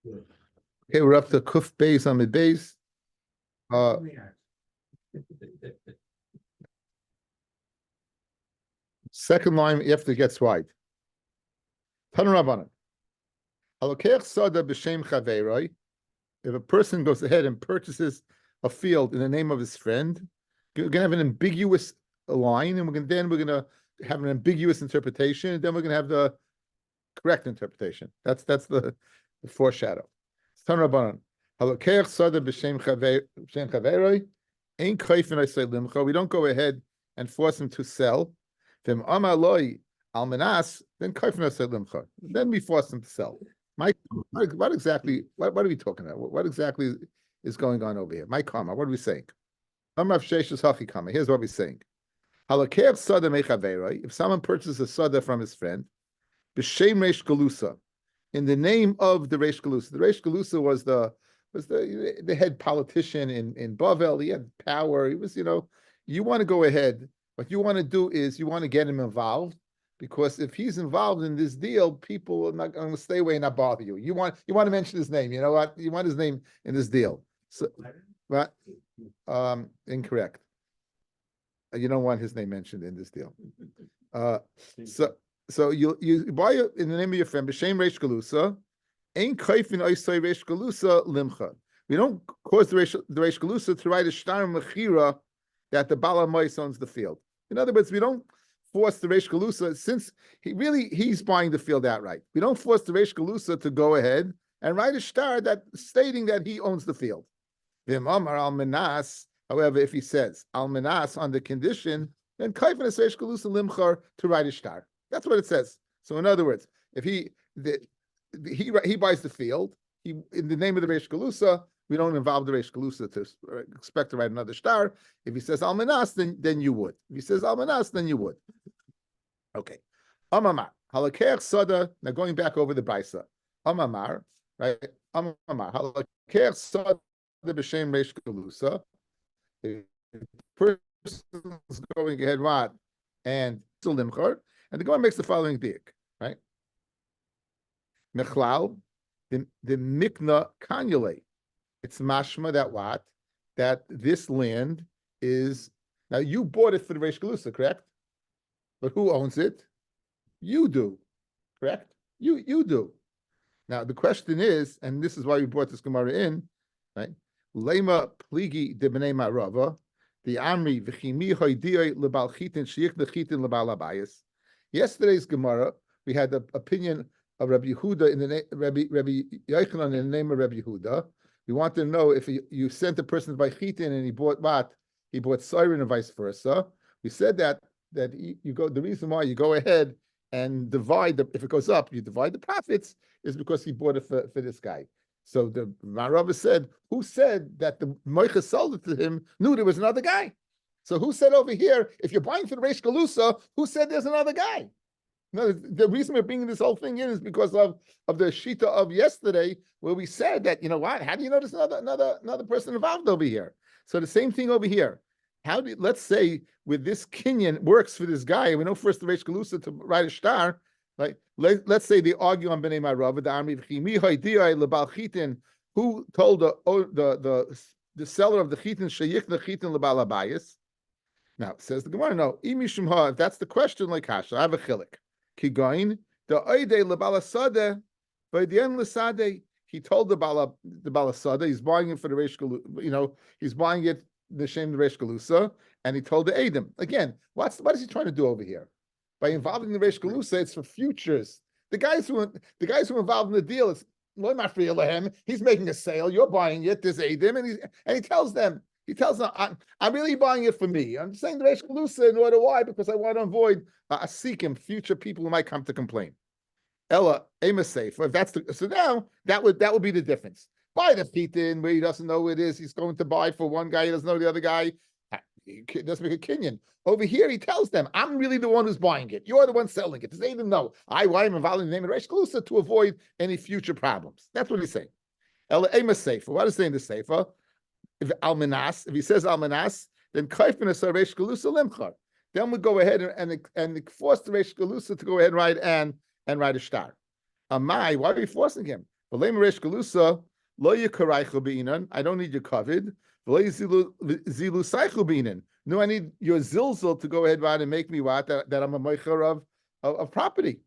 Okay, we're up to Kuf Beis on the base. Second line after it gets wide. Tan Rabbanan. Halokech sada b'shem chaveroi. If a person goes ahead and purchases a field in the name of his friend, we're going to have an ambiguous line, and we're going to have an ambiguous interpretation, and then we're going to have the correct interpretation. That's the foreshadow. Tan Rabbanan. Halokech sada b'shem chaveroi. Ain't kaifin I say limcha. We don't go ahead and force him to sell. Then amaloi almanas. Then kaifin I say limcha. Then we force him to sell. Mike, what exactly? What are we talking about? What exactly is going on over here? Mike, what are we saying? Here's what we're saying. If someone purchases a sada from his friend, b'shem reish galusa, in the name of the reish galusa. The reish galusa was the head politician in Bavel. He had power. He was, you want to go ahead. What you want to do is you want to get him involved, because if he's involved in this deal, people are not going to stay away and not bother you. You want to mention his name. You know what? You want his name in this deal. So, what? Incorrect. You don't want his name mentioned in this deal. So you buy it in the name of your friend, b'shem reish galusa. Ain't kaifin oisay reish galusa limcha. We don't cause the reish galusa to write a shtar mechira that the bala mois owns the field. In other words, we don't force the reish galusa, since he's buying the field outright. We don't force the reish galusa to go ahead and write a shtar that stating that he owns the field. V'im amar al menas. However, if he says al menas on the condition, then kaifin es reish galusa limchar to write a shtar. That's what it says. So in other words, if he buys the field, in the name of the reish galusa, we don't involve the reish galusa to expect to write another shtar. If he says almanas, then you would. If he says almanas, then you would. Okay. Amamar halakech sada. Now going back over the brisa. Amamar, right? Amamar halakech sada b'shem reish galusa. The person's going ahead, what? And limchar. And the Gemara makes the following diak, right? Mechlal, the mikna kanyule. It's mashma that what? That this land is, now you bought it for the reish galusa, correct? But who owns it? You do, correct? You do. Now the question is, and this is why we brought this Gemara in, right? Lema pligi de b'nei ma'rava, the amri v'chimi hoydiyoi lebal chitin sheyich nechitin lebal abayis. Yesterday's Gemara, we had the opinion of Rabbi Yehuda in the name Rabbi Yochanan in the name of Rabbi Yehuda. We want to know if you sent a person by chitin and he bought what? He bought siren and vice versa. We said that you go. The reason why you go ahead and divide if it goes up, you divide the profits is because he bought it for this guy. So the Marava said, who said that the Moicha sold it to him knew there was another guy? So who said over here, if you're buying for the reish galusa, who said there's another guy? No, the reason we're bringing this whole thing in is because of the shita of yesterday, where we said that, you know what? How do you know there's another person involved over here? So the same thing over here. Let's say with this kinyan works for this guy, and we know first the reish galusa to write a shtar. Like let's say they argue on b'nei ma'rava the amri v'chimi hoydiyai lebal chitin, who told the seller of the chitin sheyich the chitin lebal abayis. Now says the Gemara, no, if that's the question, like Hasha, I have a chilik. Kigoin the oide lebal asade by the end l'sade. He told the bala asade he's buying it for the reish galusa. He's buying it the shem the reish galusa, and he told the Adam again. What is he trying to do over here? By involving the reish galusa, it's for futures. The guys who are involved in the deal, it's lo mafriya lehem. He's making a sale. You're buying it. There's Adam, and he tells them. I'm really buying it for me. I'm saying the reish galusa in order why? Because I want to avoid a seekim, future people who might come to complain. Ella ema safe. If that's so now that would be the difference. Buy the chitin where he doesn't know who it is. He's going to buy for one guy. He doesn't know the other guy. He doesn't make a kinyan. Over here, he tells them, I'm really the one who's buying it. You're the one selling it. Does they even know? Why am involved in the name of reish galusa to avoid any future problems. That's what he's saying. Ella ema safe. What is saying the sefer? If he says almanas, then kaifin es reish galusa limchar. Then we go ahead and force the reish galusa to go ahead and write a shtar. Why are we forcing him? V'leim reish galusa lo yikaraychu beinan. I don't need your covet. V'lo zilu saichu beinan. No, I need your zilzal to go ahead and make me what that I'm a meicher of property.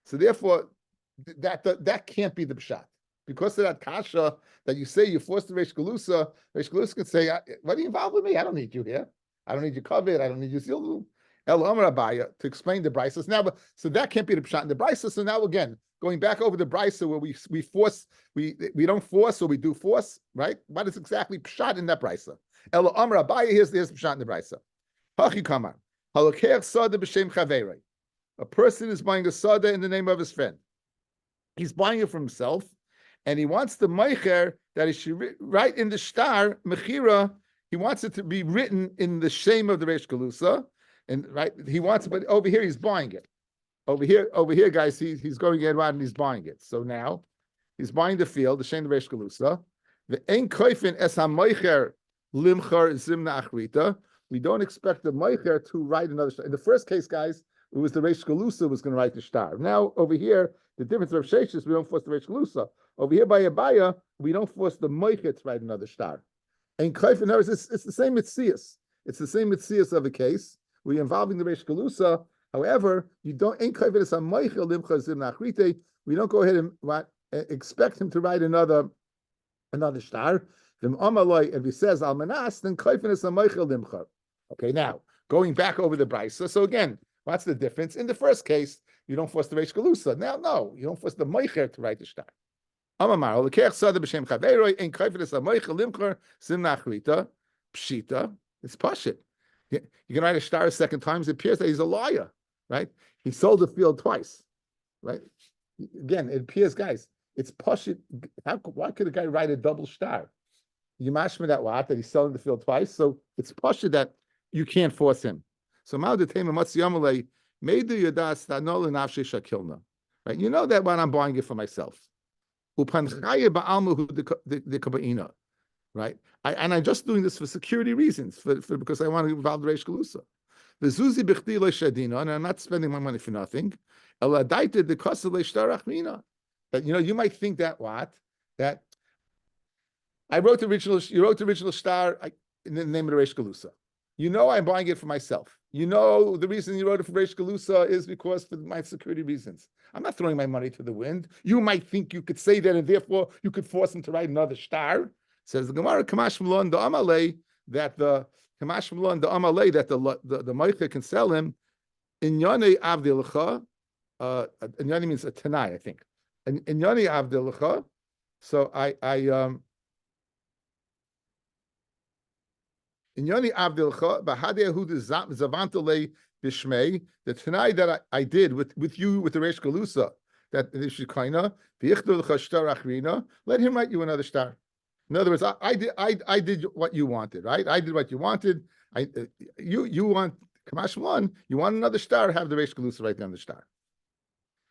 So therefore, that can't be the pshat. Because of that kasha that you say you forced the Reish Galusa can say, "What are you involved with me? I don't need you here. I don't need your covet. I don't need your zilzal." El Amar Abaya to explain the brisa. Now, so that can't be the pshat in the brisa. So now again, going back over the brisa where we force, we don't force or we do force, right? What is exactly pshat in that brisa? El Amar Abaya, here's the pshat in the brisa. Hachi Kamar Halokeach Sada b'Shem Chaverei. A person is buying a sada in the name of his friend. He's buying it for himself, and he wants the meicher that he should write in the star mechira. He wants it to be written in the shame of the Reish Galusa, and right he wants it, but over here he's buying it. Over here, guys, he's going around and he's buying it. So now he's buying the field, the shame of the Reish Galusa. The ein koifin es ha-meicher limchar zimna achrita. We don't expect the meicher to write another star. In the first case, guys, it was the Reish Galusa was going to write the star. Now over here, the difference of Sheish is we don't force the Reish Galusa. Over here by Abaya, we don't force the meicher to write another star. And koifin, it's the same mitzias. It's the same mitzias of a case. We're involving the Reish Galusa. However, you don't we don't go ahead and expect him to write another star. If he says almanas, then kaifin is a meichel limcha. Okay, now going back over the brisa. So again, what's the difference? In the first case, you don't force the Reish Galusa. Now, no, you don't force the meicher to write the star. Amamar lekech sada b'shem chaveroi ein kaifin is a meichel limcha simna achrita pshita. It's pashit. You can write a star a second time. It appears that he's a liar, right? He sold the field twice, right? Again, it appears, guys, it's pashit. Why could a guy write a double star? You mashma that he's selling the field twice, so it's pashit that you can't force him. So ma'odetema matziyamalei meidu yadas tanol nafshe shakilna, right? You know that when I'm buying it for myself, upanchaye ba'almu the kabaina. Right, I'm just doing this for security reasons, because I want to involve the Reish Galusa. The zuzi b'chdi le'shadina, and I'm not spending my money for nothing. Eladaita the kosa le'shtarachmina. That you might think that I wrote the original. You wrote the original star in the name of the Reish Galusa. I'm buying it for myself. The reason you wrote it for Reish Galusa is because for my security reasons. I'm not throwing my money to the wind. You might think you could say that, and therefore you could force him to write another star. Says the Gemara, Kamash Malon the Amalei, that the Meicher can sell him in Yane Avdilcha. Yane means a Tanai, I think. In Yane Avdilcha. So in Yane Avdilcha, Bahadehu Zavantale Bishmei, the Tanai that I did with you with the Reish Galusa, that this should kaina, let him write you another star. In other words, I did what you wanted, right? I did what you wanted. You want Kamash one. You want another star? Have the Reish Galusa write down the star.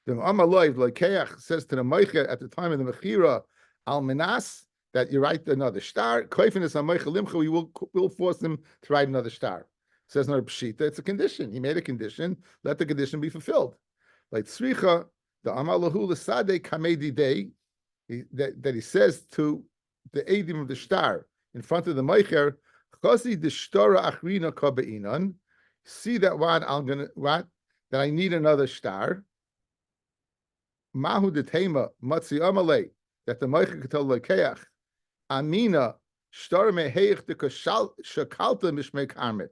The Amaloy Lekeach says to the Meicher at the time of the Mechira Al Minas that you write another star. Koifin is a Meicher Limcha. We will force him to write another star. Says no Pshita. It's a condition. He made a condition. Let the condition be fulfilled. Like Tzricha, the Amalahu L'Sadeh Kamedi Day, that he says to the Eidim of the star in front of the Meicher, Chazi the Shtara Achrina Kabeinan. See that that I need another star. Mahu the Tema Matzi Amalei, that the Meicher could tell Lekeach Amina Shtara Meheich the Shakalta Mishmei Karmit.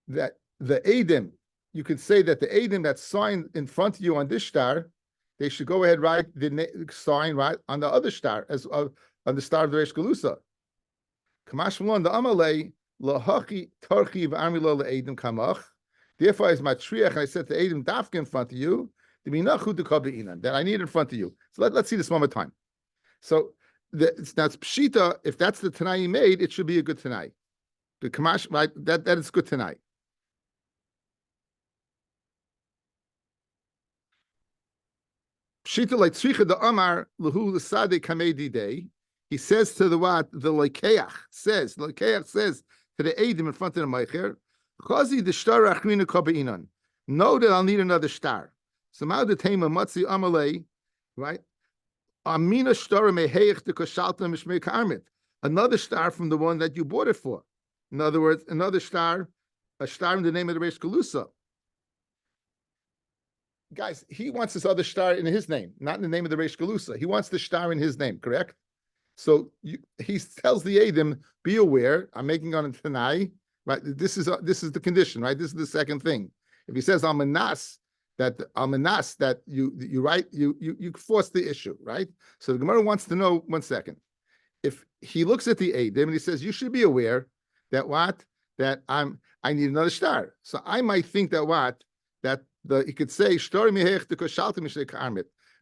That the Eidim, you could say that the Eidim that's signed in front of you on this star, they should go ahead write the sign right on the other star as on the star of the Reish Galusa. Kamash Malon the Amalei lahachi tarchi v'amilo le'edim kamach. Therefore, as matriach, and I said to Eidim dafka in front of you, the minachu dekabeinan that I need in front of you. So let's see this one more time. So that's pshita. If that's the tanai you made, it should be a good tanai. The kamash right that is good tanai. Pshita like tzricha the amar lehu l'sadeh kamedi day. He says to the lekeach says to the Eidim in front of the Meicher, Chazi the star achrina kabeinan. Know that I'll need another star. So now the Tema Matzi Amalei, right? Amina star meheich de koshalta mishmei karmit. Another star from the one that you bought it for. In other words, another star, a star in the name of the Reish Galusa. Guys, he wants this other star in his name, not in the name of the Reish Galusa. He wants the star in his name, correct? So he tells the Adim, be aware, I'm making on a Tanai, right? This is the condition, right? This is the second thing. If he says Almanas, that you write, you force the issue, right? So the Gemara wants to know, one second. If he looks at the Adim and he says, you should be aware that what? That I need another star. So I might think that what? That he could say, in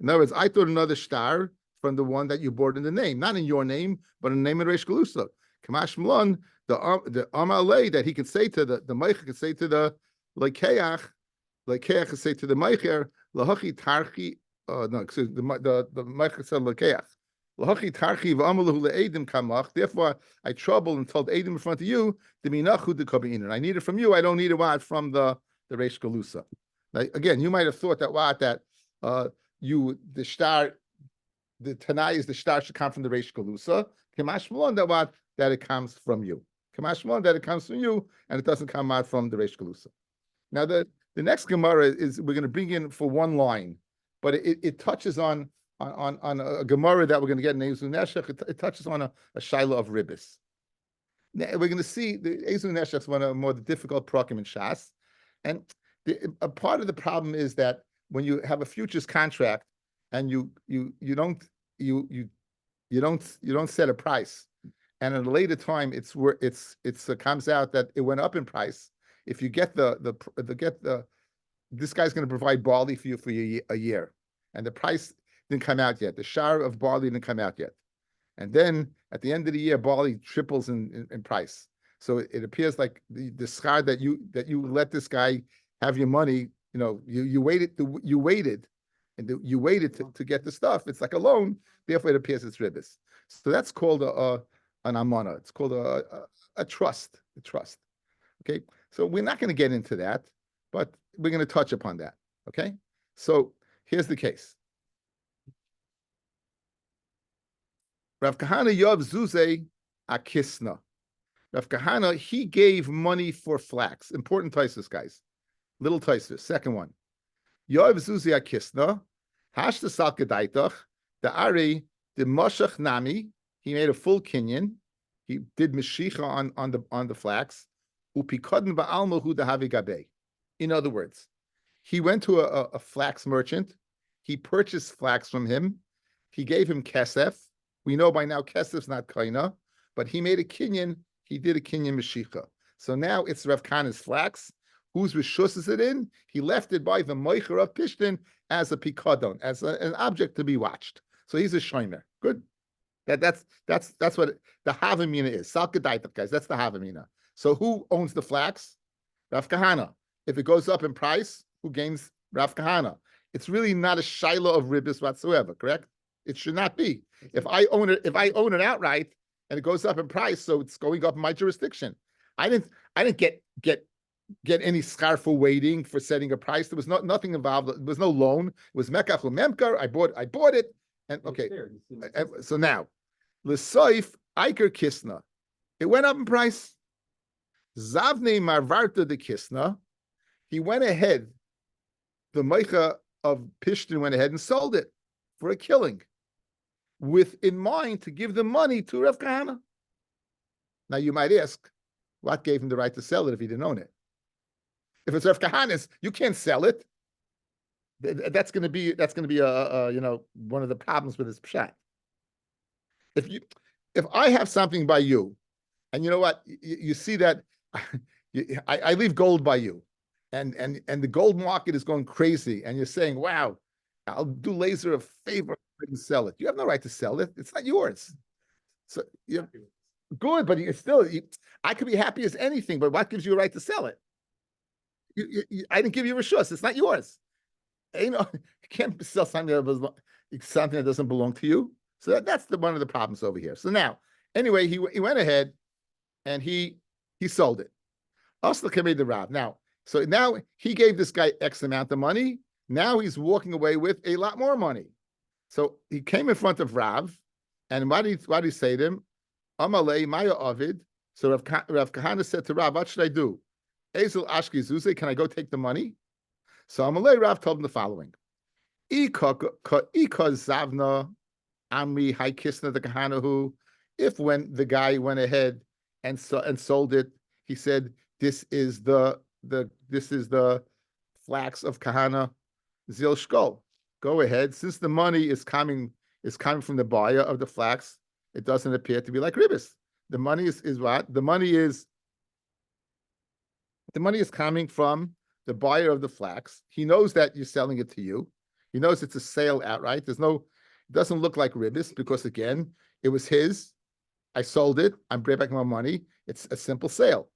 other words, I thought another star from the one that you bought in the name, not in your name, but in the name of Reish Galusa. Kamash Mlon, the Amalei that he could say to the Meicher could say to the Lekeach could say to the Meicher, Lahachi Tarchi, no, excuse the Meicher said Lekeach. Lahachi Tarchi v'amalahu le'edim kamach. Therefore, I troubled and told Edim in front of you, Diminachu de Kabi'in. I need it from you, I don't need it from the Reish Galusa. Now, again, you might have thought that the star, the Tanai is the star should come from the Reish Galusa. Kamash Malon that it comes from you. Kamash Malon that it comes from you and it doesn't come out from the Reish Galusa. Now the next Gemara is we're going to bring in for one line, but it touches on a Gemara that we're going to get in Ezu Neshech. It touches on a Shaila of Ribbis. Now, we're going to see the Ezu Neshech is one of the more difficult prakim in Shas, and a part of the problem is that when you have a futures contract and you don't set a price, and at a later time it comes out that it went up in price. If you get this guy's going to provide barley for you for a year, and the price didn't come out yet. The share of barley didn't come out yet, and then at the end of the year, barley triples in price. So it appears like the schar that you let this guy have your money. You waited to get the stuff. It's like a loan. Therefore, it appears it's ribbis. So that's called an amana. It's called a trust. A trust. Okay. So we're not going to get into that, but we're going to touch upon that. Okay. So here's the case. Rav Kahana Yov Zuze Akisna. Rav Kahana, he gave money for flax. Important Taisus, guys. Little Taisus. Second one. Yov Zuze Akisna. Hashta Sal Gedaitach. The Ari, the Moshach Nami. He made a full kinyan. He did Meshicha on the flax. Upikoden ba'almahu dahavi gabe. In other words, he went to a flax merchant. He purchased flax from him. He gave him kesef. We know by now kesef's not kaina, but he made a kinyan. He did a kinyan meshicha. So now it's Rav Kahana's flax. Whose rishus is it in? He left it by the moicher of Pishtin as a pikadon, as an object to be watched. So he's a shomer. Good. That's what the havamina is. Salkadaita, guys. That's the havamina. So who owns the flax? Rav Kahana. If it goes up in price, who gains? Rav Kahana. It's really not a shaila of ribbis whatsoever, correct? It should not be. If I own it outright and it goes up in price, so it's going up in my jurisdiction. I didn't get any schar for waiting, for setting a price. There was nothing involved. There was no loan. It was mekach u'memkar. I bought it. And okay. So now, l'soif Iker Kisna. It went up in price. Zavne Marvarta de Kisna. He went ahead. The Meicha of Pishtin went ahead and sold it for a killing, with in mind to give the money to Rav Kahana. Now you might ask, what gave him the right to sell it if he didn't own it? If it's Rav Kahana's, you can't sell it. That's going to be one of the problems with this pshat. If I have something by you, and you know what, you see that I leave gold by you, and the gold market is going crazy, and you're saying, wow, I'll do Laser a favor and sell it. You have no right to sell it. It's not yours. So you're good, but I could be happy as anything, but what gives you a right to sell it? I didn't give you a reshus. It's not yours. You can't sell something that doesn't belong to you. So that's one of the problems over here. So now, anyway, he went ahead and he sold it. Asla made the Rav. Now he gave this guy X amount of money. Now he's walking away with a lot more money. So he came in front of Rav, and what did he say to him? Amalei Maya Ovid. So Rav Kahana said to Rav, what should I do? Ezel Ashki Zuze, can I go take the money? So Amalei Rav told him the following. Ika Zavna Amri Hai Kisna the Kahanahu. If when the guy went ahead and sold it, he said, this is the flax of Kahana Zil Shkol. Go ahead. Since the money is coming from the buyer of the flax, it doesn't appear to be like ribis. The money is what? The money is coming from the buyer of the flax. He knows that you're selling it to you. He knows it's a sale outright. It doesn't look like ribis because again, it was his. I sold it. I'm bringing back my money. It's a simple sale.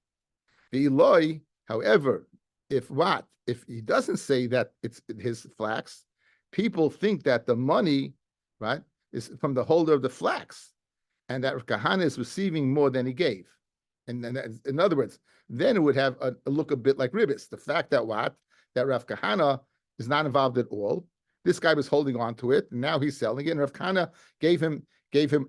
The Eloi, however, if he doesn't say that it's his flax, people think that the money, right, is from the holder of the flax, and that Kahana is receiving more than he gave. And in other words, then it would have a look a bit like ribis. The fact that Rav Kahana is not involved at all. This guy was holding on to it, and now he's selling it. And Rav Kahana gave him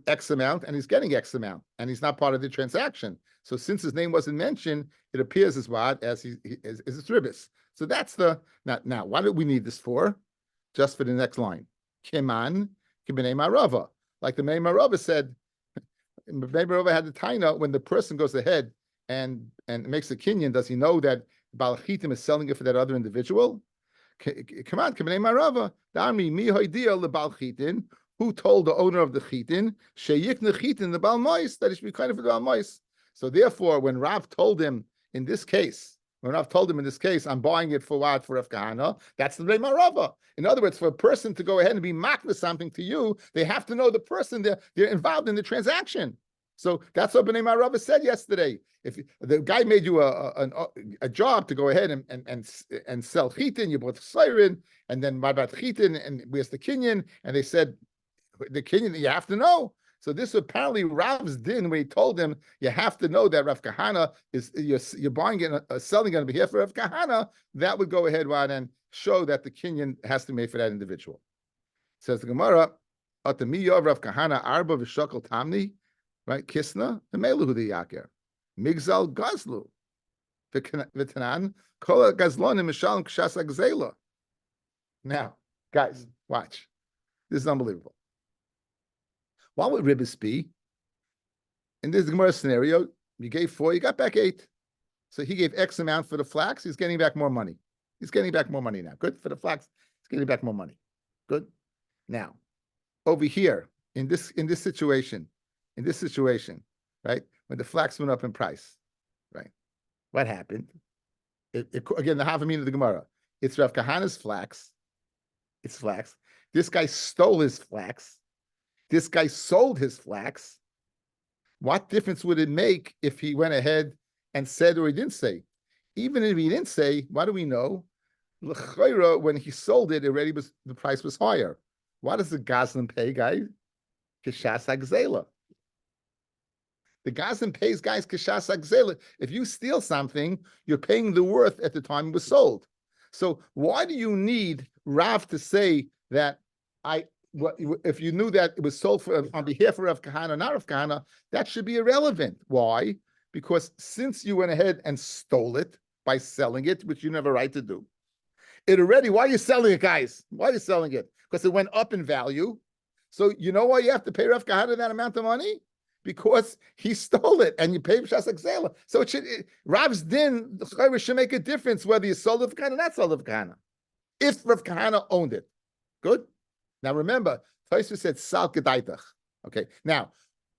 X amount, and he's getting X amount, and he's not part of the transaction. So since his name wasn't mentioned, it appears as what as it's ribis. So that's the now. What do we need this for? Just for the next line, Kiman Kibnei Marava. Like the Bnei Marava said, Bnei Marava had the taina when the person goes ahead and makes a kinyan. Does he know that Baal Chitim is selling it for that other individual? Come on, Kibnei Marava. Dami mi hoidia lebal chitin. Who told the owner of the chitin sheyikne chitin the Baal Mois that it should be kind of for the Baal Mois? So therefore, when Rav told him in this case, I'm buying it for what? For Rav Kahana, that's the Bnei Marava. In other words, for a person to go ahead and be makna something to you, they have to know the person they're involved in the transaction. So that's what Bnei Marava said yesterday. If the guy made you a job to go ahead and sell chitin, you bought the siren, and then what about chitin, and where's the kinyan? And they said, the kinyan, you have to know. So this apparently Rav's din when he told him you have to know that Rav Kahana is you're buying it, selling it on behalf of Rav Kahana. That would go ahead and show that the kinyan has to be made for that individual. Says the Gemara, Atamiya Rav Kahana Arba v'Shakal Tamni, right? Kisna the Meluhu the Yaker, Migzal Gazlu, V'Tanan Kol Gazlonim Mishalim Kshas Agzela. Now, guys, watch. This is unbelievable. What would ribis be? In this Gemara scenario, you gave 4, you got back 8. So he gave X amount for the flax, he's getting back more money. He's getting back more money now. Good for the flax, he's getting back more money. Good. Now, over here, in this situation, right? When the flax went up in price, right? What happened? Again, the Havamina of the Gemara. It's Rav Kahana's flax. It's flax. This guy stole his flax. This guy sold his flax. What difference would it make if he went ahead and said or he didn't say? Even if he didn't say, what do we know? L'chayra, when he sold it, the price was higher. What does the Gazlan pay, guys? Kishas Agzela. The Gazlan pays guys Kishas Agzela. If you steal something, you're paying the worth at the time it was sold. So why do you need Rav to say that if you knew that it was sold on behalf of Rav Kahana, not Rav Kahana, that should be irrelevant. Why? Because since you went ahead and stole it by selling it, which you never right to do, why are you selling it, guys? Why are you selling it? Because it went up in value. So you know why you have to pay Rav Kahana that amount of money? Because he stole it and you pay Shas Exela. So Rav's din should make a difference whether you sold it for Kahana or not sold it for Kahana. If Rav Kahana owned it. Good? Now remember, Tosfos said Sal Kedaitach. Okay. Now,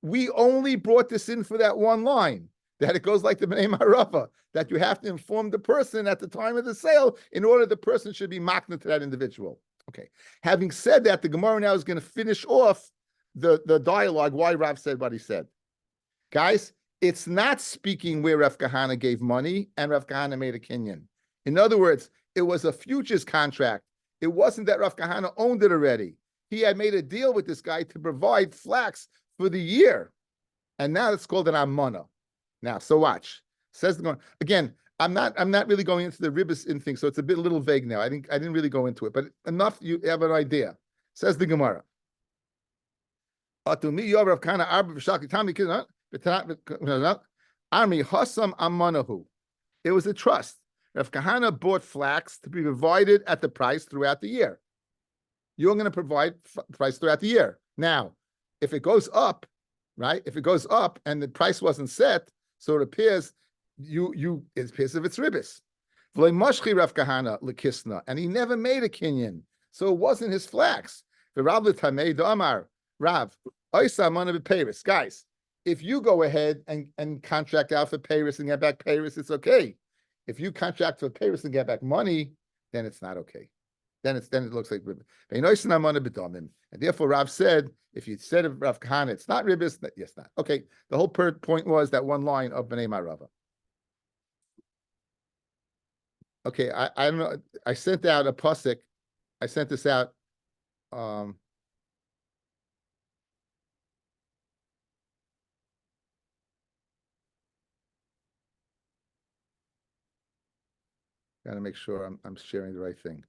we only brought this in for that one line, that it goes like the Bnei Marava, that you have to inform the person at the time of the sale in order the person should be makna to that individual. Okay. Having said that, the Gemara now is going to finish off the dialogue why Rav said what he said. Guys, it's not speaking where Rav Kahana gave money and Rav Kahana made a kinyan. In other words, it was a futures contract. It wasn't that Rav Kahana owned it already. He had made a deal with this guy to provide flax for the year. And now it's called an amana. Now, so watch. Says the Gemara. Again, I'm not really going into the ribis in thing, so it's a little vague now. I didn't really go into it, but enough you have an idea. Says the Gemara. Atumi Yorav Kana Arba Vishaki Tami Army Hasam Amanahu. It was a trust. Rav Kahana bought flax to be provided at the price throughout the year. You're going to provide price throughout the year. Now, if it goes up, right? If it goes up and the price wasn't set, so it appears it appears if it's ribis. Rav Kahana lekisna, and he never made a kinyan, so it wasn't his flax. The Rav Tamei Amar Rav Oisamana Paris. Guys, if you go ahead and contract out for Paris and get back Paris, it's okay. If you contract for Paris and get back money, then it's not okay. Then it looks like ribis. And therefore, Rav said, if you said of Rav Kahana, it's not ribis. Yes, not okay. The whole point was that one line of Bnei Marava. Okay, I don't know. I sent out a pasuk. I sent this out. Gotta make sure I'm sharing the right thing.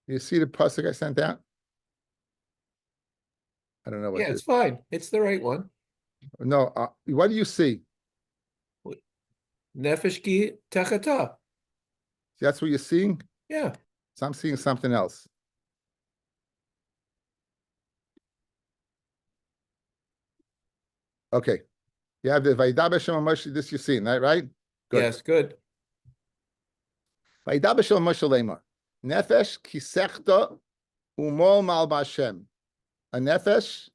You see the pasuk I sent out? I don't know what. Yeah, it's fine. It's the right one. No, what do you see? Nefesh ki techata. That's what you're seeing? Yeah. So I'm seeing something else. Okay. You have the Vaydaber Shem Moshe, this you've seen, right? Good. Yes, good. Vaydaber Shem Moshe Lemar. Nefesh kisechta umol mal b'Hashem. A nefesh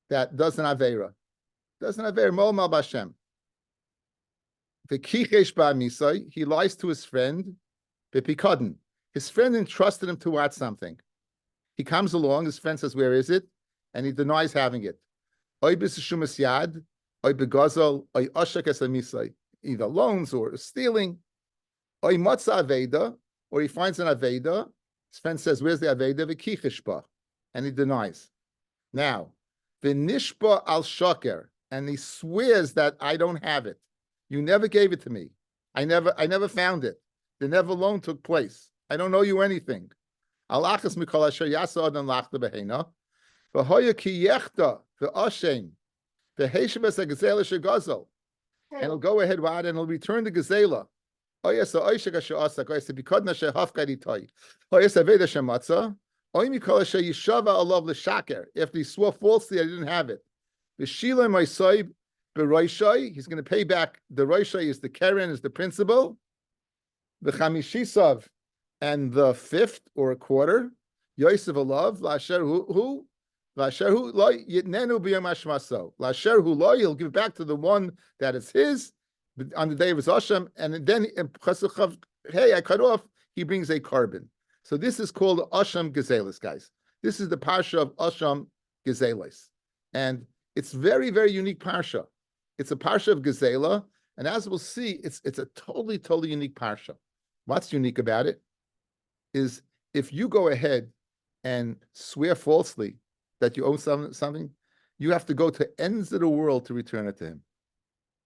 that does an avera. Doesn't avera, mol mal b'Hashem. V'kichesh ba'misai, he lies to his friend, b'pikadon. His friend entrusted him to watch something. He comes along, his friend says, where is it? And he denies having it. Oy b'seshumas yad, oy begazal, oy oshak es amisai. Either loans or stealing. Oy matza aveda, or he finds an aveda. His friend says, where's the aveda? V'kichishba. And he denies. Now, v'nishba al shaker, and he swears that I don't have it. You never gave it to me. I never found it. The never loan took place. I don't owe you anything. Alachas mikol asher yasa adan lachta behena. V'hoya ki yechta v'ashem v'heshem es ha'gazela shegazel. And he'll go ahead and he'll return the gazela. Oyasa oishak asher asak oyasa bikadna asher hafkad itay. Oyasa veda shematza. Oy mikol asher yishava alav l'shaker. After he swore falsely, I didn't have it. V'shila ma'isayib b'roishai. He's going to pay back. The roishai is the keren, is the principal. The chamishisav, and the fifth or a quarter. Yosef alav lasher hu lasher hu lo yitnenu b'yom hashmaso. Lasher hu lo, he'll give back to the one that is his on the day of his asham, and then hey, I cut off. He brings a carbon. So this is called asham gezelis, guys. This is the parsha of asham gezelis, and it's very, very unique parsha. It's a parsha of gezela, and as we'll see, it's a totally unique parsha. What's unique about it is if you go ahead and swear falsely that you owe something, you have to go to ends of the world to return it to him.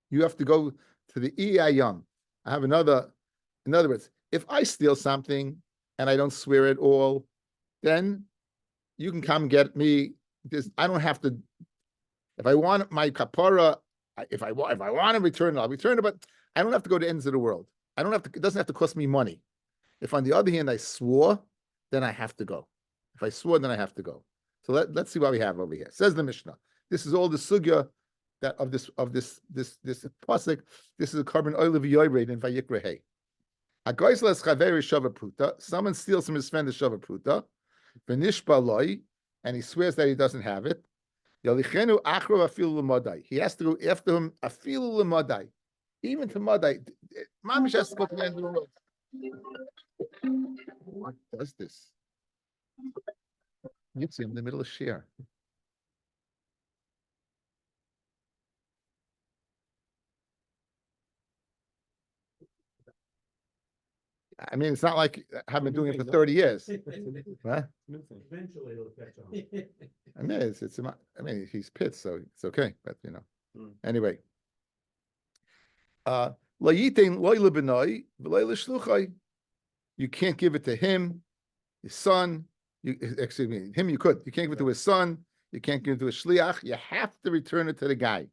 You have to go to the Iyayam. I have in other words, if I steal something and I don't swear at all, then you can come get me. I don't have to. If I want my kapara, if I want to return it, I'll return it. But I don't have to go to ends of the world. I don't have to. It doesn't have to cost me money. If on the other hand I swore, then I have to go. If I swore, then I have to go. So let's see what we have over here. Says the Mishnah. This is all the sugya that of this pasuk. This is a carbon oil of yoyred in Vayikra Hey. Hagoislas chaveri shava pruta. Someone steals from his friend the shava pruta. V'nishba loy, and he swears that he doesn't have it. Yalichenu achro afilu l'madai. He has to go after him afilu l'madai. Even to madai. Mamish has to go to the end of the world. What does this? You see him in the middle of share. I mean, it's not like I've been doing it for 30 years. Right? Eventually it'll catch on. I mean, I mean, he's Pitts, so it's okay, but anyway. You can't give it to him, his son. Excuse me, him you could. You can't give it to his son. You can't give it to a shliach. You have to return it to the guy.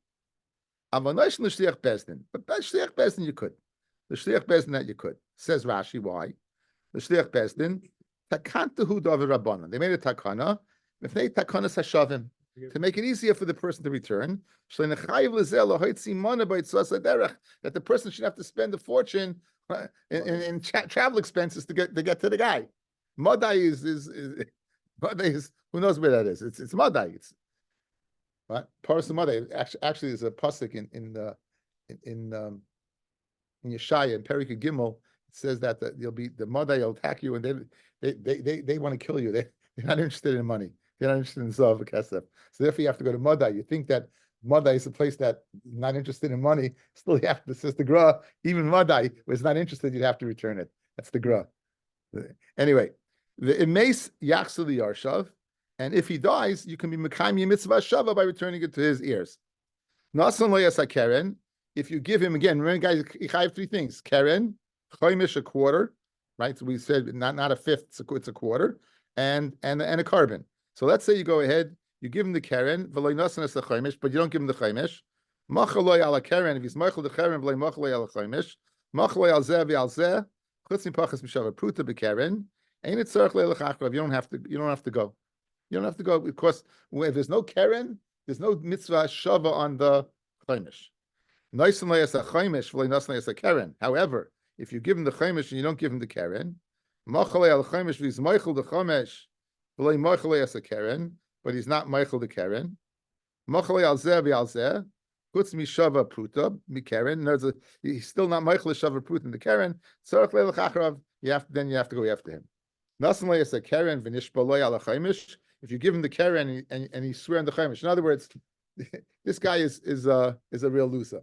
But shliach bezdin you could. The shliach bezdin that you could. Says Rashi, why? The shliach bezdin takantahu davar rabbanan. They made a takana. If they takana hashavim to make it easier for the person to return, that the person should have to spend a fortune in travel expenses to get to the guy. Madai is who knows where that is? It's Madai. It's what Paras Madai. Actually, there's a pasuk in Yeshaya and Perikah Gimel. It says that you'll be the Madai will attack you, and they want to kill you. They're not interested in money. They're not interested in Zav Kesef. So therefore, you have to go to Madai. You think that Madai is a place that not interested in money. Still, you have to, says the Gra. Even Madai was not interested. You'd have to return it. That's the Gra. Anyway, the Imes Yachsul Yarshav, and if he dies, you can be Mekayim Mitzvah Shava by returning it to his ears. Nasan Loyasa Keren. If you give him again, remember, guys, you have three things: Keren, Chaimish a quarter, right? So we said not a fifth; it's a quarter, and a carbon. So let's say you go ahead, you give him the keren, but you don't give him the chaimish. Machaloy ala keren, if he's machal the keren, machaloy ala chaimish. Machaloy al zeh v'al zeh. Chutzim pachas mishav pruta bekeren. Ain't it tzarich leilachachrav? You don't have to go. You don't have to go because if there's no keren, there's no mitzvah shava on the chaimish. Nice and layas a chaimish, v'lei nas layas a keren. However, if you give him the chaimish and you don't give him the keren, machaloy al chaimish v'he's machal the chaimish. But he's not Michael the Keren. Machale al zeh v'al zeh. Puts mi shava pruta mi Keren. He's still not Michael shava pruta in the Keren. Tzarich leilachachrav. You have to go after him. Nasan leis a Keren v'nishbaloi al chaimish. If you give him the Keren and he swear on the chaimish, in other words, this guy is a real loser.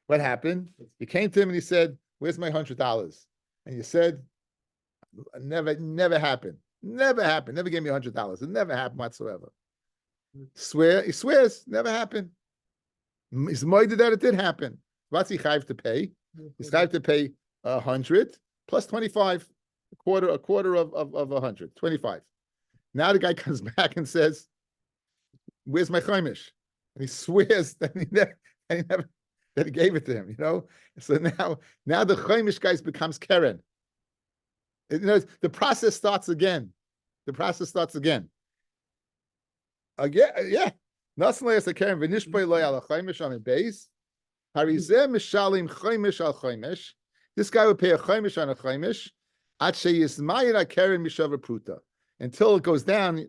What happened? He came to him and he said, "Where's my $100?" And you said, "Never happened. Never happened. Never gave me $100. It never happened whatsoever." He swears, never happened. He's moided that it did happen. What's he chayv to pay? He's chayv to pay 100 plus 25, a quarter of 100, 25. Now the guy comes back and says, "Where's my chaimish?" And he swears that he gave it to him. So now the chaimish guy becomes Keren. The process starts again. Yeah. Nasan a Keren v'nishbay loy al chaimish on a base. Harizeh mishalim chaimish al chaimish. This guy would pay a chaimish on a chaimish. At sheyismayir a Keren mishava pruta, until it goes down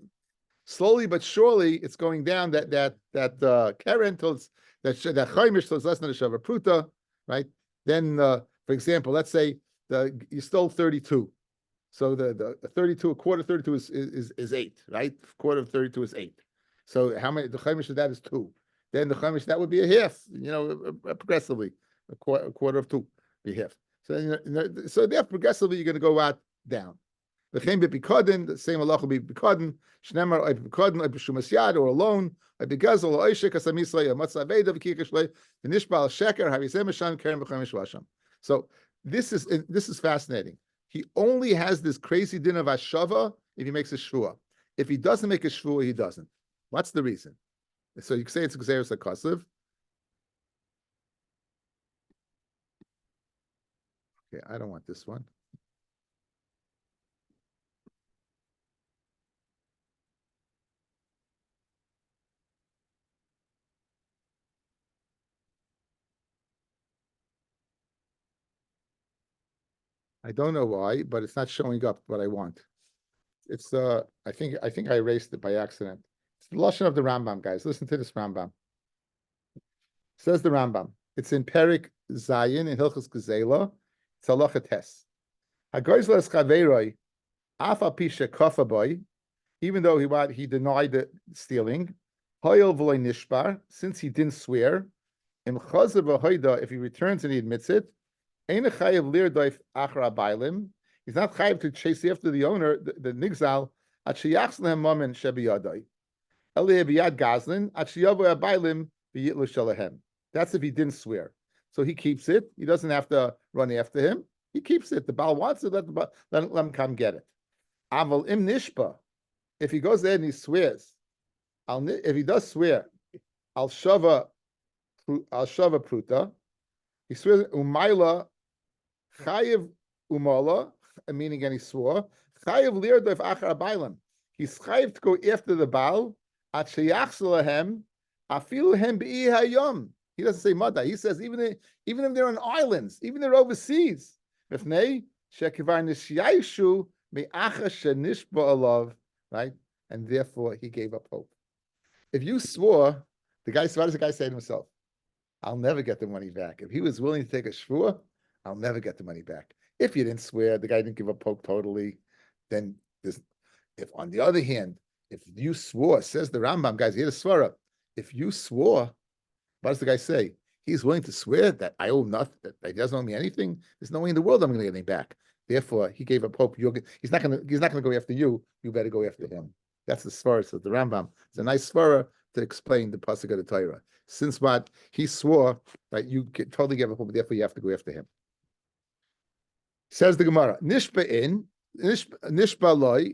slowly but surely. It's going down that Keren till that chaimish till it's less than a shava pruta, right? Then, for example, let's say you stole 32. So the 32, a quarter of 32 is 8, right? A quarter of 32 is 8. So how many? The chaimish of that is 2. Then the chaimish that would be a half. Progressively, a quarter of 2 be half. So so therefore progressively you're going to go out down. The same Allah will be b'kodin. Shnemar or b'kodin or b'shumas yad or alone or b'gazel or oishek asamisla or matzah aveda v'kikashlei v'nishbal sheker harizem mishan keren b'chaimish v'asham. So this is fascinating. He only has this crazy din of Ashava if he makes a shvua. If he doesn't make a shvua, he doesn't. What's the reason? So you can say it's Gzeres HaKosiv. Okay, I don't want this one. I don't know why, but it's not showing up what I want. It's I think I erased it by accident. It's the lashon of the Rambam, guys. Listen to this Rambam. Says the Rambam. It's in Perik Zayin in Hilchos Gezela. It's halacha tes. Hagoyzla eskaveiroi afa pisha kofaboy. Even though he denied the stealing, hoyel v'loy nishbar, since he didn't swear, im chazer v'hoida, if he returns and he admits it, Ein chayiv lirdoif achra bailim. He's not chayiv to chase after the owner, the nigzal, at sheyachs lehem mamen shebiyadai. Eliyah biyad gazlin, at sheyavo abailim biyitlu shalahem. That's if he didn't swear. So he keeps it. He doesn't have to run after him. He keeps it. The Baal wants it, let him come get it. Aval im nishpa. If he goes there and he swears, if he does swear, al shava pruta, he swears umayla chayiv umala, meaning and he swore chayiv lirdov achar bailam. He's chayiv to go after the Baal at sheyachs lehem afilu hem be'i hayom. He doesn't say mada. He says even if they're on islands, even if they're overseas. Right? And therefore he gave up hope. If you swore, what does the guy say to himself? I'll never get the money back. If he was willing to take a shvur, I'll never get the money back. If you didn't swear, the guy didn't give up hope totally, then if on the other hand, if you swore, says the Rambam, guys, here's the svara. If you swore, what does the guy say? He's willing to swear that I owe nothing, that he doesn't owe me anything. There's no way in the world I'm going to get anything back. Therefore, he gave up hope. He's not going to go after you. You better go after him. That's the svara. So the Rambam. It's a nice svara to explain the pasuk of the Torah. Since what he swore, right, you totally gave up hope. Therefore, you have to go after him. Says the Gemara, nishba in, nishba loy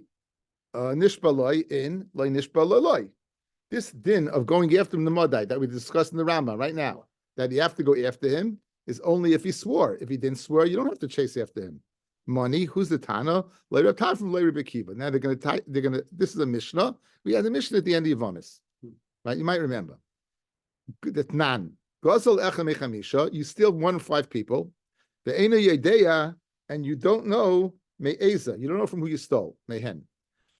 in, loy nishba loy. This din of going after him, the Madai, that we discussed in the Rambam right now, that you have to go after him, is only if he swore. If he didn't swear, you don't have to chase after him. Money, who's the Tana? Later time from Rabbi Akiva. Now they're gonna. This is a Mishnah. We had the Mishnah at the end of Yavamis, right? You might remember. That nan gazal echa mechamisha. You steal 1 of 5 people. The ena yedeya, and you don't know me'eza. You don't know from who you stole. Mehen.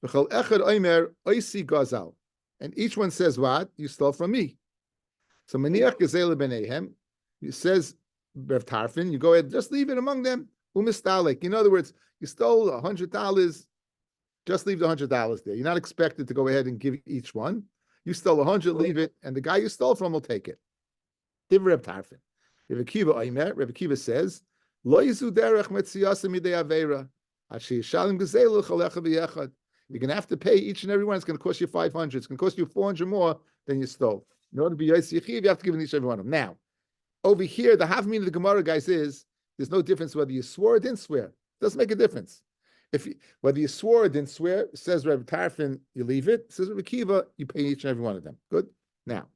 V'chol echad omer oisi gazal. And each one says, what? You stole from me. So, Maniach Gezela Benehem, it says, Bev Tarfin, you go ahead, just leave it among them. Umistalik. In other words, you stole $100, just leave the $100 there. You're not expected to go ahead and give each one. You stole 100, leave it, and the guy you stole from will take it. Div Reb Tarfin. Reb Akiva says, Lo yizu derech metziyasa midei aveira, ashi yishalim gezelu chalecha v'yechad. You're going to have to pay each and every one. It's going to cost you 500. It's going to cost you 400 more than you stole. In order to be Yosef Yechiv, you have to give each and every one of them. Now, over here, the half meaning of the Gemara, guys, is there's no difference whether you swore or didn't swear. It doesn't make a difference. Whether you swore or didn't swear, says Rabbi Tarfin, you leave it. Says Rabbi Kiva, you pay each and every one of them. Good? Now,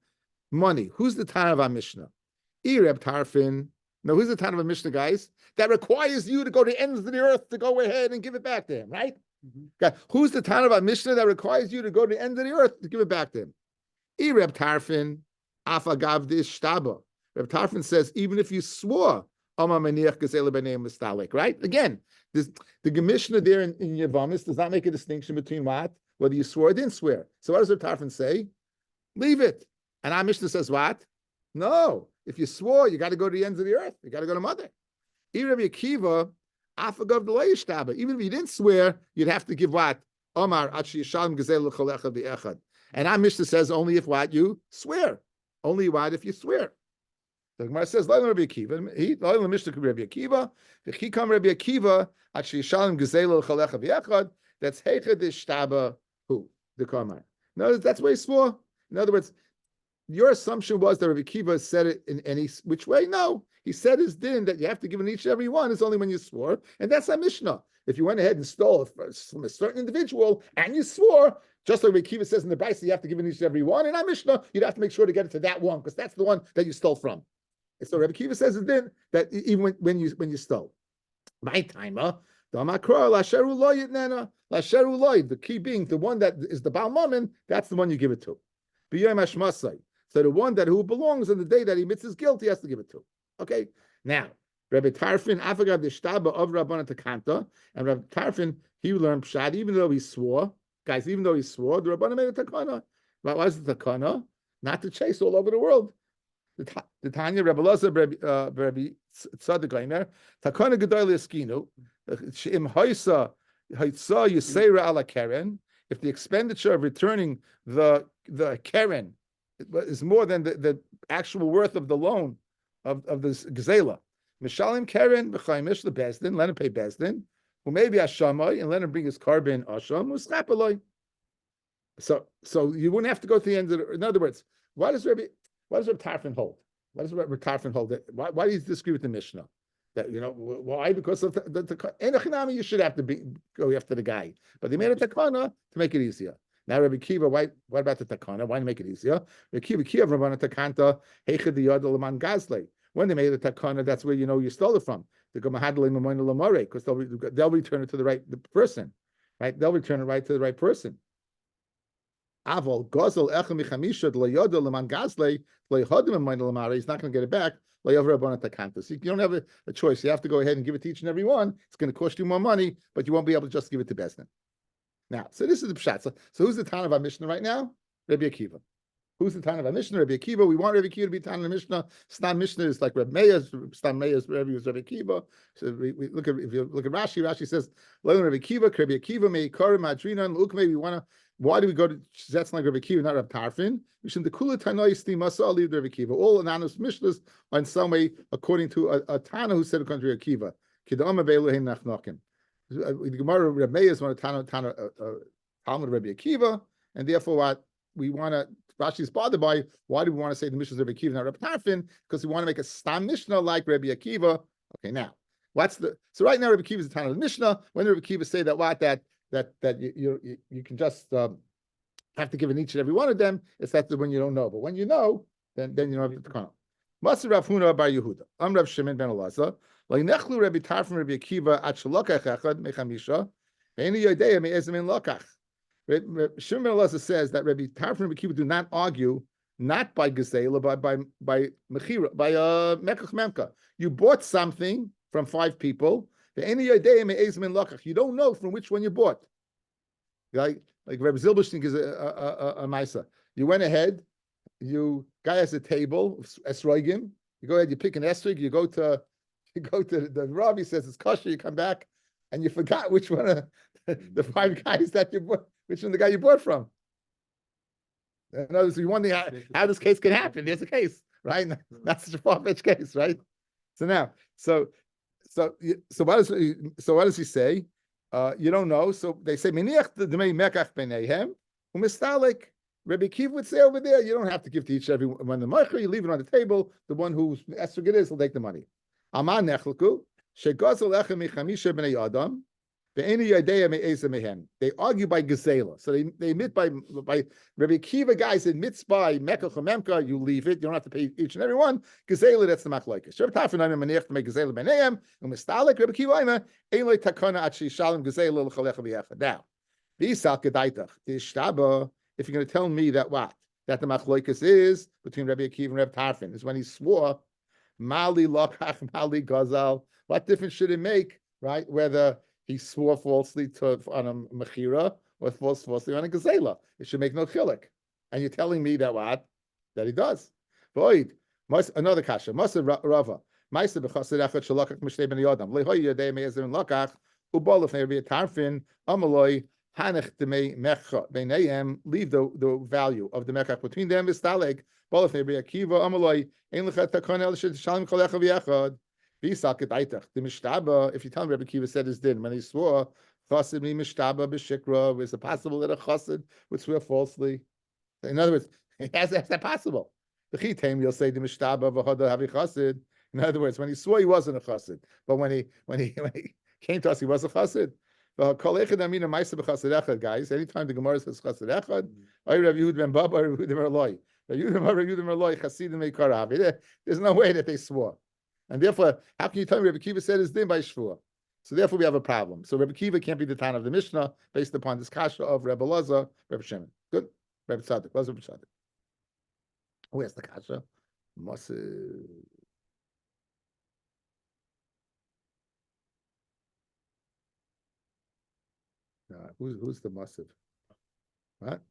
money. Who's the Tana of our Mishnah? Rabbi Tarfin. No, who's the Tana of our Mishnah, guys? That requires you to go to the ends of the earth to go ahead and give it back to him, right? Okay. Who's the Tana of our Mishnah that requires you to go to the end of the earth to give it back to him? Reb Tarfin, Afagav Dish Shtaba. Reb Tarfin says, even if you swore, right? Again, the Mishnah there in Yavamis does not make a distinction between what? Whether you swore or didn't swear. So what does Reb Tarfin say? Leave it. And our Mishnah says what? No. If you swore, you got to go to the ends of the earth. You got to go to Mother. Rabbi Akiva, even if you didn't swear, you'd have to give what? Omar, and our Mishnah says only if what? You swear. Only what? If you swear. The Gemara says, Rabbi Akiva, he Mishnah Rabbi Akiva, he come Rabbi Akiva, that's Heichad Ishtaba who? The Kamar. No, that's where he swore. In other words, your assumption was that Rabbi Akiva said it in any which way? No. He said his din that you have to give in each and every one is only when you swore, and that's our Mishnah. If you went ahead and stole from a certain individual and you swore, just like Rabbi Akiva says in the Brisa, you have to give in each and every one, and our Mishnah, you'd have to make sure to get it to that one, because that's the one that you stole from. And so Rabbi Akiva says his din that even when you stole. My timer, the key being the one that is the Baal Mammon, that's the one you give it to. So the one that who belongs on the day that he admits his guilt, he has to give it to. Okay, now Rabbi Tarfin Afagav the Shtaba of Rabbana Takanta, and Rabbi Tarfin he learned Pshad even though he swore, guys. Even though he swore, the Rabbana made a takana. What was the takana? Not to chase all over the world. The Tanya Rabbi Lazar Rabbi Tzaddik Leimer takana Gedoyle Eskinu Sheim Haisa Haitza Yisera Ala Keren. If the expenditure of returning the Keren is more than the actual worth of the loan of this Gzela. Mishalim Karen b'chaimish the bezdin, let him pay bezdin, who maybe Hashamai, and let him bring his carbon asham u'schapaloi. So you wouldn't have to go to the end of in other words, why does Rabbi Tarfon hold? Why does Rabbi Tarfon hold it? Why do you disagree with the Mishnah? That why? Because of the you should have to go after the guy. But they made a takana to make it easier. Now Rabbi Kiva, what about the takana? Why make it easier? Rabbi Kiva Rabbanan takanta heichad yad leman gazle. When they made the takana, that's where you stole it from. They go mahadle mamoin lamare because they'll return it to the person, right? They'll return it right to the right person. Aval gozel echem michamisha leyoda leman gazle leyodim mamoin lamare. He's not going to get it back. So you don't have a choice. You have to go ahead and give it to each and every one. It's going to cost you more money, but you won't be able to just give it to Bezdin. Now, so this is the pshat. So who's the Tana of our Mishnah right now? Rabbi Akiva. Who's the Tana of our Mishnah? Rabbi Akiva. We want Rabbi Akiva to be Tana of the Mishnah. Stam Mishnah is like Rabbi Meir. Stam Meir's Rabbi was Rabbi Akiva. So we look at, if you look at Rashi, Rashi says, Rabbi Akiva, Rabbi Akiva, Mei Karim, Madrina, and Ukme, we want to. Why do we go to that's like Rabbi Kiva, not Rabbi Tarfin? We should the Kula Tanoi Stimasa leave Rabbi Kiva. All anonymous Mishnahs are in some way according to a Tana who said according to Rabbi Kiva. Kidama Beiluhin Nachnokim. The Gemara Rabbi Meir is one of Talmud Rabbi Akiva, and therefore what we want to Rashi is bothered by why do we want to say the Mishnah is Rabbi Kiva, not Rabbi Tarfin? Because we want to make a Stam Mishnah like Rabbi Akiva. Okay, now so right now Rabbi Kiva is the Tana of the Mishnah. When Rabbi Kiva say that you can just have to give in each and every one of them. It's that when you don't know, but when you know, then you don't have to come. Masir Rav Huna bar Yehuda. Am Rav Shimon ben Elazar. Nechlu Rabbi Tarfon Rabbi Akiva at shalokach echad mechamisha. Ve'eni yodea me'ezem in lokach. Shimon ben Elazar says that Rabbi Tarfon Rabbi Akiva do not argue not by gezela, but by mechira, by mekach memka. You bought something from 5 people. You don't know from which one you bought. Like Rabbi Zilberstein gives a Maisa. You went ahead, guy has a table, esrogim. You go ahead, you pick an esrog, you go to the Rabbi says it's kosher, you come back, and you forgot which one of the 5 guys that you bought, which one the guy you bought from. In other words, you wonder how this case can happen. There's a case, right? Not such a far-fetched case, right? So now, so what does he say? You don't know. So they say miniach d'mei mekach b'neihem umistalik. Rabbi Kiva would say over there, you don't have to give to each everyone the meicher. You leave it on the table. The one whose esrog it is will take the money. Aman nechelku shegazel lechem michamisha b'nei adam. They argue by gezela. So they admit by Rabbi Akiva guys admits by mekach or memka, you leave it, you don't have to pay each and every one. Gezela, that's the machlokes. Rabbi Tarfon maniach to make gezela b'neihem umistalik. Rabbi Akiva einloi takana atshi shalom gezela l'chalecha b'yachad. Now, v'isal kedaitach tishtaba. If you're going to tell me that the machlokes is between Rabbi Akiva and Rabbi Tarfon is when he swore mali lokach mali gazal. What difference should it make, right? Whether he swore falsely on a mechira or falsely on a gezela. It should make no chilik. And you're telling me that he does. Void. Another kasha. Masa Rava. Maisa b'chased echad shalakach mishnei ben yodam. Lehoy yodei me'ezer lakach ubolef ne'revi tarfin amaloi hanech demei mecha b'neihem. Leave the value of the mechach between them is taleg. Bolef ne'revi akiva amaloi ein lechet takon el shel shalom kolecha v'yechad. If you tell me Rabbi Kiva said his din when he swore, chassid mi mishtaba b'shikra, is it possible that a chassid would swear falsely? In other words, how's that possible? The chitem you'll say the mishtaba v'hoda havi chassid. In other words, when he swore he wasn't a chassid, but when he came to us, he was a chassid. Guys, anytime the Gemara says chassid echad, Rabbi Yehud ben Baba, Rabbi Yehud ben Erloi, Rabbi Yehud ben Erloi, chasidim meikarav. There's no way that they swore. And therefore, how can you tell me Rabbi Kiva said his din by Shvua? So therefore, we have a problem. So Rabbi Kiva can't be the Tana of the Mishnah based upon this kasha of Rabbi Elazar, Rabbi Shimon. Good. Rabbi Tzaddik. Where's Rabbi Tzaddik? Where's the kasha? Masiv. Who's the Masiv? What?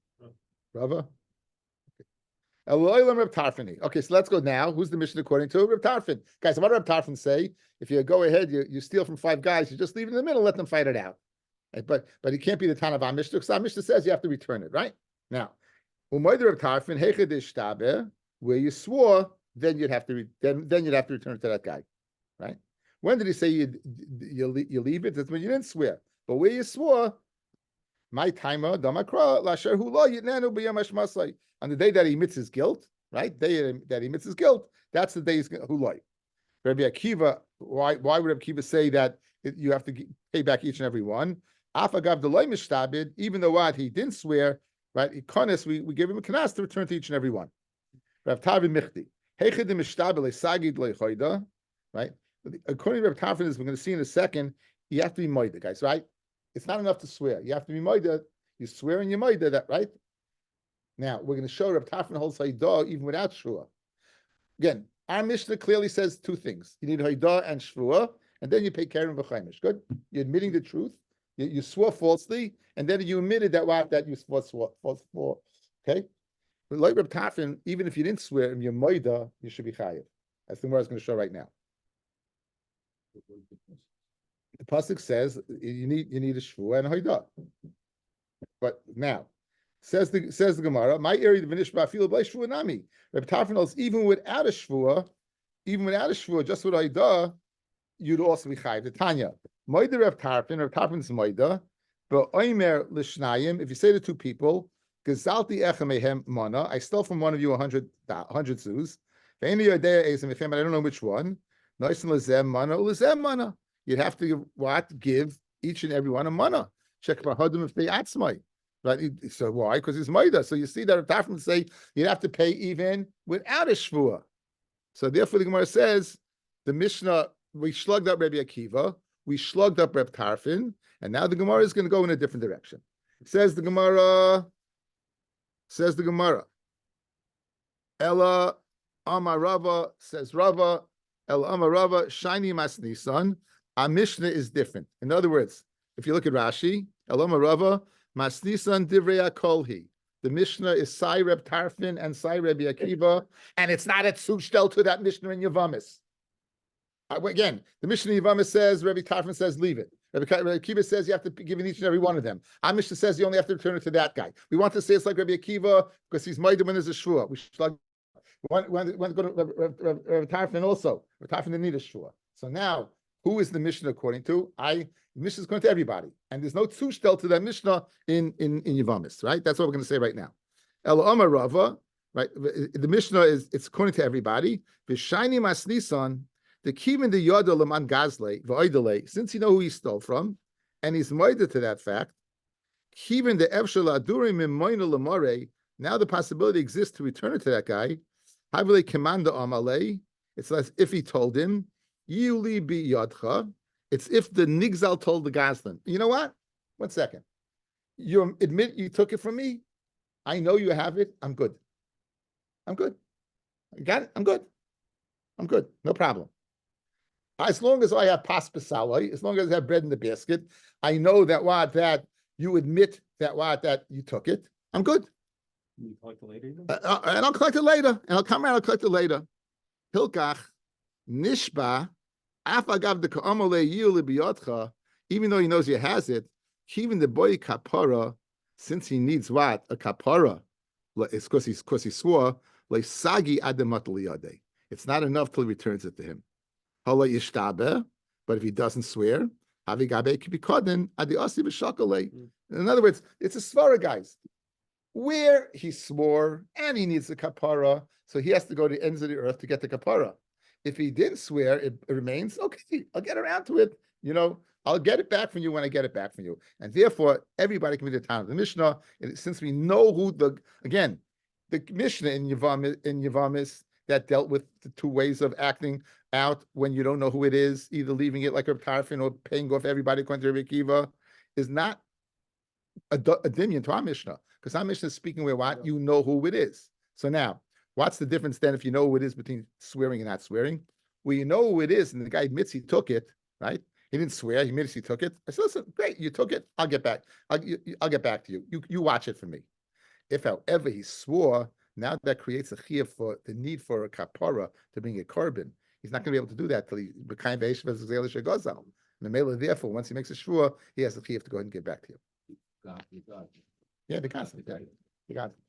Rava? Okay, so let's go now. Who's the mission according to Reb Tarfon? Guys, what did Reb Tarfon say? If you go ahead, you steal from 5 guys, you just leave it in the middle, let them fight it out. Right? But it can't be the Tana of our Mishnah, because our Mishnah says you have to return it, right? Now, Reb Tarfon, where you swore, then you'd have to return it to that guy. right? When did he say you leave it? That's when you didn't swear. But where you swore, my timer damakra lasher hula yitnanu b'yamashmasai. On the day that he admits his guilt, right? Day that he admits his guilt, that's the day he's hulai. Rabbi Akiva, why would Rabbi Akiva say that you have to pay back each and every one? Afagav delay mishtabid, even though what he didn't swear, right? Ikonis, we give him a kanas to return to each and every one. Rav Tavi Michti, heichedim mishtabid le'sagid le'choida, right? According to Rav Tavi, as we're going to see in a second, you have to be moida, guys, right? It's not enough to swear. You have to be moida. You swear and you moida that, right? Now we're going to show Rav Tavi holds haidah even without shua. Again, our Mishnah clearly says two things: you need haidah and shvua, and then you pay keren v'chaimish. Good. You're admitting the truth. You swore falsely, and then you admitted that you swore. Okay. But like Reb Tafin, even if you didn't swear and you're moida, you should be chayiv. That's the word I was going to show right now. The pasuk says you need a shvua and a haidah. But now says the Gemara, my area the v'nishba afilu b'lei shvua nami. Reb Tafin knows even without a shvua, just with haidah, you'd also be chayiv. The Tanya, moida Reb Tarfin's moida, but oimer l'shnayim. If you say to two people, gezalti echem mehem mana, I stole from one of you 100 zuz. Ve'eni yodea ezem echem, but I don't know which one. Noisen lezem mana, lezem mana. You'd have to give each and every one a mana. Check b'hadim if they atzmai. Right? So why? Because it's moida. So you see that Reb Tarfin say you'd have to pay even without a shvua. So therefore, the Gemara says the Mishnah, we slugged up Rabbi Akiva, we slugged up Reb Tarfin, and now the Gemara is going to go in a different direction. Says the Gemara, Ella Amarava, says Rava, Ella Amarava, Shiny Masnisan. Our Mishnah is different. In other words, if you look at Rashi, Ella Amarava, Masnisan Divrei Kolhi. The Mishnah is Sai Reb Tarfin and Sai Rabbi Akiva, and it's not a tzushtel to that Mishnah in Yavamis. Again, the Mishnah in Yavamis says, Rabbi Tarfin says, leave it. Rabbi Akiva says you have to give each and every one of them. Our Mishnah says you only have to return it to that guy. We want to say it's like Rabbi Akiva because he's made when there's a shvua. We should want to go to Rabbi Tarfin also. Rabbi Tarfin didn't need a shvua. So now, who is the Mishnah according to? The Mishnah is according to everybody, and there's no tzushtel to that Mishnah in Yavamis, right? That's what we're going to say right now. El Amar Rava, right? The Mishnah it's according to everybody. V'shayni masnisan. The kivin the yoda leman gazle v'oidele, since you know who he stole from, and he's moided to that fact. Kivin the evshel adurim imoinu lemore. Now the possibility exists to return it to that guy. Havile kemanda amale. It's as if he told him, "Yuli bi yadcha." It's if the nigzal told the gazlan, "You know what? 1 second. You admit you took it from me. I know you have it. I'm good. I got it. I'm good. No problem. As long as I have pas pesalai, as long as I have bread in the basket, I know that you admit that you took it. I'm good. You collect it later? And I'll collect it later. And I'll come around. I'll collect it later. Hilkach nishba afagav de ka'amole yiu libiyotcha. Even though he knows he has it, even the boy kapara, since he needs what a kapara, it's because he swore like sagi ademat liyade. It's not enough till he returns it to him. Hala yishtabe, but if he doesn't swear, havigabe kibikoden adi asi b'shakale. In other words, it's a svara, guys, where he swore and he needs the kapara, so he has to go to the ends of the earth to get the kapara. If he didn't swear, it remains okay. I'll get around to it. I'll get it back from you when I get it back from you. And therefore, everybody can be the town of the Mishnah. And since we know who the Mishnah in Yavamis that dealt with the two ways of acting out when you don't know who it is, either leaving it like a tarfin or paying off everybody according to Rabbi Akiva, is not a dimion to our Mishnah. Because our Mishnah is speaking where what? You know who it is. So now, what's the difference then if you know who it is between swearing and not swearing? Well, you know who it is, and the guy admits he took it, right? He didn't swear. He admits he took it. I said, listen, great, you took it. I'll get back. I'll get back to you. You watch it for me. If, however, he swore, now that creates a chiyuv for the need for a kapara to bring a korban. He's not going to be able to do that till he became beishav as zeh l'shegozal. And the mele, therefore, once he makes a shvua, he has the chiyuv to go ahead and get back to you. Yeah, the concept. The concept.